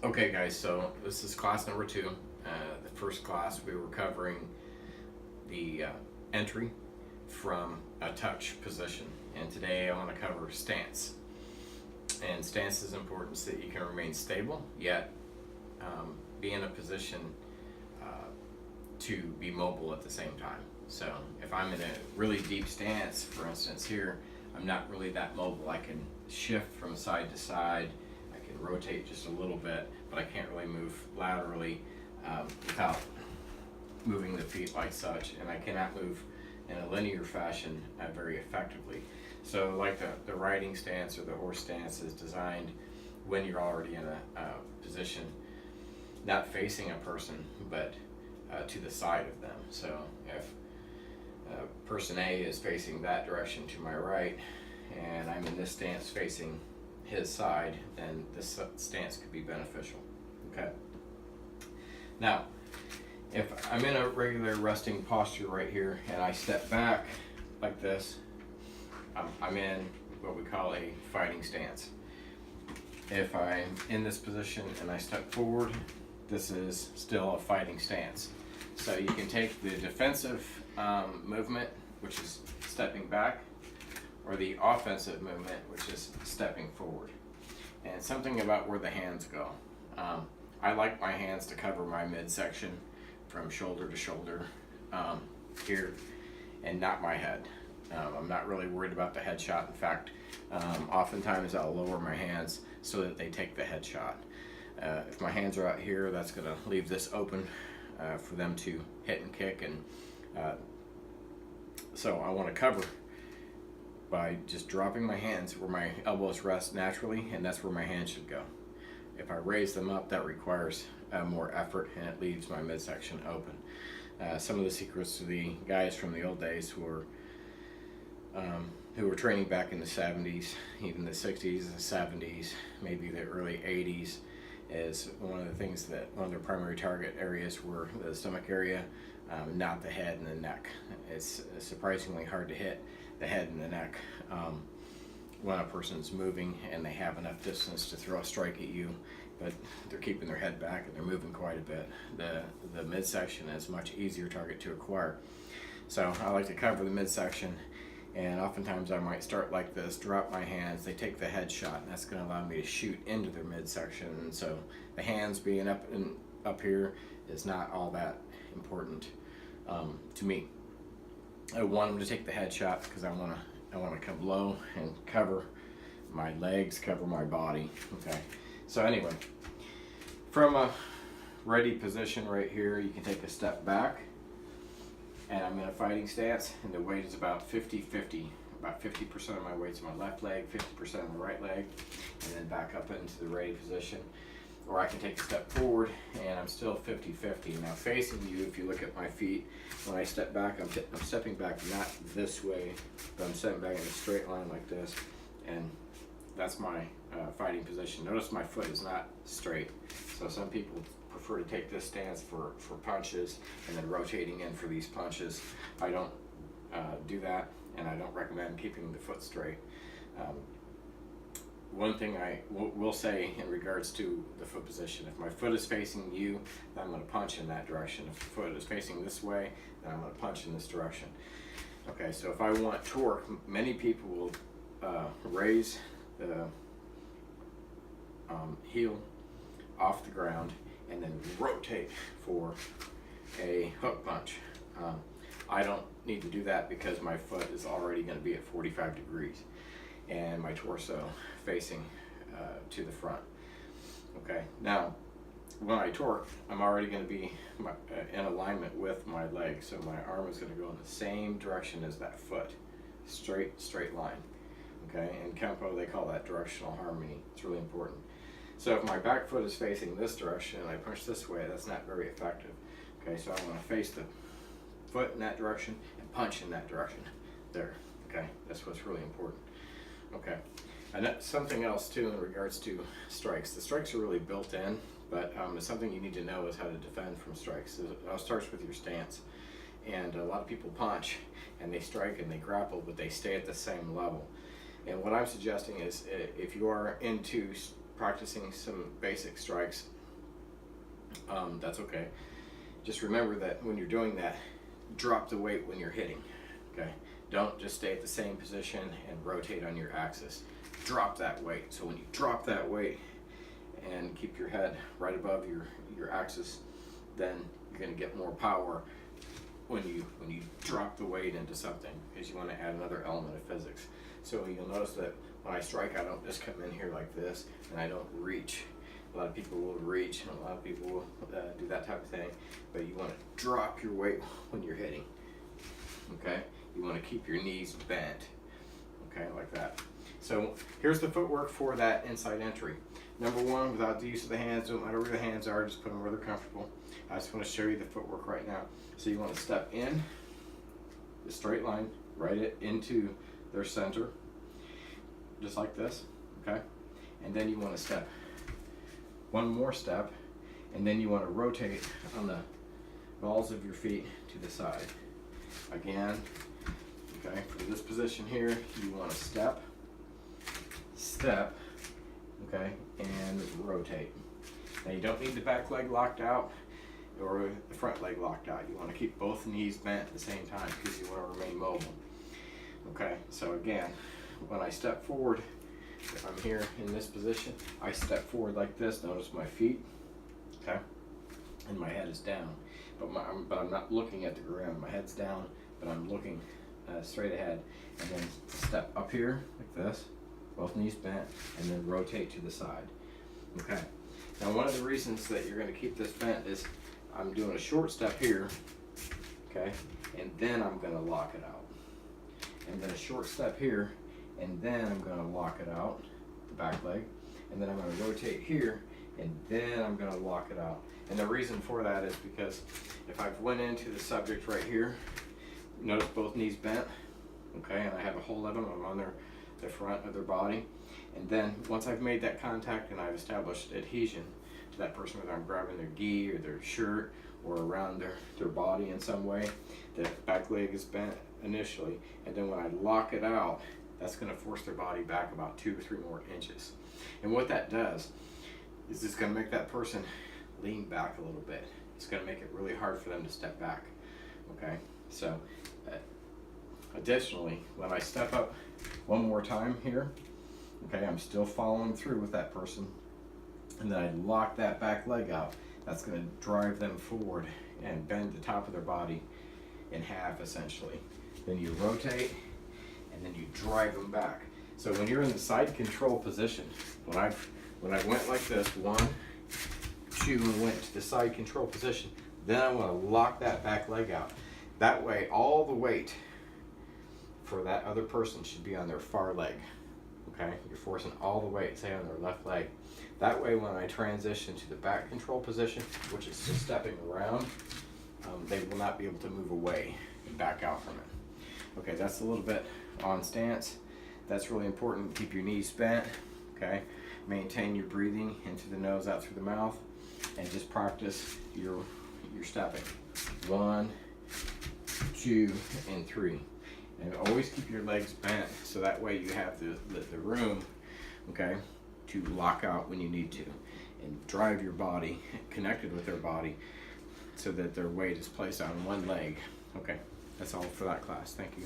Okay guys, so this is class number 2. The first class we were covering the entry from a touch position, and today I want to cover stance. And stance is important so that you can remain stable yet be in a position to be mobile at the same time. So if I'm in a really deep stance, for instance here, I'm not really that mobile. I can shift from side to side, I can rotate just a little bit, but I can't really move laterally without moving the feet like such, and I cannot move in a linear fashion very effectively. So like the riding stance or the horse stance is designed when you're already in a position not facing a person but to the side of them. So if person A is facing that direction to my right and I'm in this stance facing his side, then this stance could be beneficial. Okay. Now, if I'm in a regular resting posture right here and I step back like this, I'm in what we call a fighting stance. If I'm in this position and I step forward, this is still a fighting stance. So you can take the defensive movement, which is stepping back, or the offensive movement, which is stepping forward. And something about where the hands go. I like my hands to cover my midsection from shoulder to shoulder here, and not my head. I'm not really worried about the headshot. In fact, oftentimes I'll lower my hands so that they take the headshot. If my hands are out here, that's going to leave this open for them to hit and kick, and so I want to cover by just dropping my hands where my elbows rest naturally, and that's where my hands should go. If I raise them up, that requires more effort, and it leaves my midsection open. Some of the secrets to the guys from the old days who were training back in the 70s, even the 60s, the 70s, maybe the early 80s, is one of the things that one of their primary target areas were the stomach area, not the head and the neck. It's surprisingly hard to hit the head and the neck when a person's moving and they have enough distance to throw a strike at you, but they're keeping their head back and they're moving quite a bit. The midsection is a much easier target to acquire. So I like to cover the midsection, and oftentimes I might start like this, drop my hands, they take the head shot, and that's going to allow me to shoot into their midsection. And so the hands being up here is not all that important to me. I want them to take the head shot because I want to come low and cover my legs, cover my body. Okay. So anyway, from a ready position right here, you can take a step back, and I'm in a fighting stance, and the weight is about 50-50. About 50% of my weight's on my left leg, 50% on the right leg, and then back up into the ready position. Or I can take a step forward, and I'm still 50-50. Now facing you, if you look at my feet, when I step back, I'm stepping back not this way, but I'm stepping back in a straight line like this, and that's my fighting position. Notice my foot is not straight. So some people prefer to take this stance for punches and then rotating in for these punches. I don't do that, and I don't recommend keeping the foot straight. One thing I will say in regards to the foot position, if my foot is facing you, then I'm going to punch in that direction. If the foot is facing this way, then I'm going to punch in this direction. Okay, so if I want torque, many people will raise the heel off the ground and then rotate for a hook punch. I don't need to do that because my foot is already going to be at 45 degrees and my torso facing to the front. Okay, now when I torque, I'm already going to be in alignment with my leg, so my arm is going to go in the same direction as that foot, straight line. Okay, in Kempo they call that directional harmony. It's really important. So if my back foot is facing this direction and I punch this way, that's not very effective. Okay, so I want to face the foot in that direction and punch in that direction. There. Okay, that's what's really important. Okay, and that's something else too in regards to strikes. The strikes are really built in, but it's something you need to know is how to defend from strikes. It all starts with your stance. And a lot of people punch and they strike and they grapple, but they stay at the same level. And what I'm suggesting is if you are into practicing some basic strikes, That's okay. Just remember that when you're doing that, drop the weight when you're hitting. Okay, don't just stay at the same position and rotate on your axis. Drop that weight. So when you drop that weight and keep your head right above your axis, then you're going to get more power when you drop the weight into something, because you want to add another element of physics. So you'll notice that when I strike, I don't just come in here like this and I don't reach. A lot of people will reach and a lot of people will do that type of thing, but you want to drop your weight when you're hitting. Okay, you want to keep your knees bent, okay, like that. So here's the footwork for that inside entry. Number one, without the use of the hands, don't matter where the hands are, just put them where they're comfortable. I just want to show you the footwork right now. So you want to step in the straight line, right it into their center, just like this, okay? And then you want to step one more step, and then you want to rotate on the balls of your feet to the side. Again, okay, for this position here, you want to step, okay, and rotate. Now you don't need the back leg locked out or the front leg locked out. You want to keep both knees bent at the same time because you want to remain mobile. Okay, so again, when I step forward, if I'm here in this position, I step forward like this. Notice my feet, okay, and my head is down. But I'm not looking at the ground. My head's down, but I'm looking straight ahead. And then step up here like this, both knees bent, and then rotate to the side. Okay. Now one of the reasons that you're going to keep this bent is I'm doing a short step here, okay, and then I'm going to lock it out. And then a short step here, and then I'm going to lock it out, the back leg, and then I'm going to rotate here, and then I'm going to lock it out. And the reason for that is because if I went into the subject right here, notice both knees bent, okay, and I have a hold of them, I'm on the front of their body, and then once I've made that contact and I've established adhesion to that person, whether I'm grabbing their gi or their shirt or around their body in some way, the back leg is bent initially, and then when I lock it out, that's going to force their body back about 2 or 3 more inches. And what that does is it's going to make that person lean back a little bit. It's going to make it really hard for them to step back. Okay, so additionally, when I step up one more time here, okay, I'm still following through with that person, and then I lock that back leg out. That's going to drive them forward and bend the top of their body in half essentially. Then you rotate, and then you drive them back. So when you're in the side control position, when I went like this, 1, 2, and went to the side control position, then I want to lock that back leg out. That way, all the weight for that other person should be on their far leg. Okay, you're forcing all the weight, say, on their left leg. That way, when I transition to the back control position, which is just stepping around, they will not be able to move away and back out from it. Okay, that's a little bit on stance. That's really important. Keep your knees bent. Okay, maintain your breathing into the nose, out through the mouth, and just practice your stepping. 1, 2, and 3. And always keep your legs bent, so that way you have the room, okay, to lock out when you need to, and drive your body connected with their body so that their weight is placed on one leg. Okay, that's all for that class. Thank you.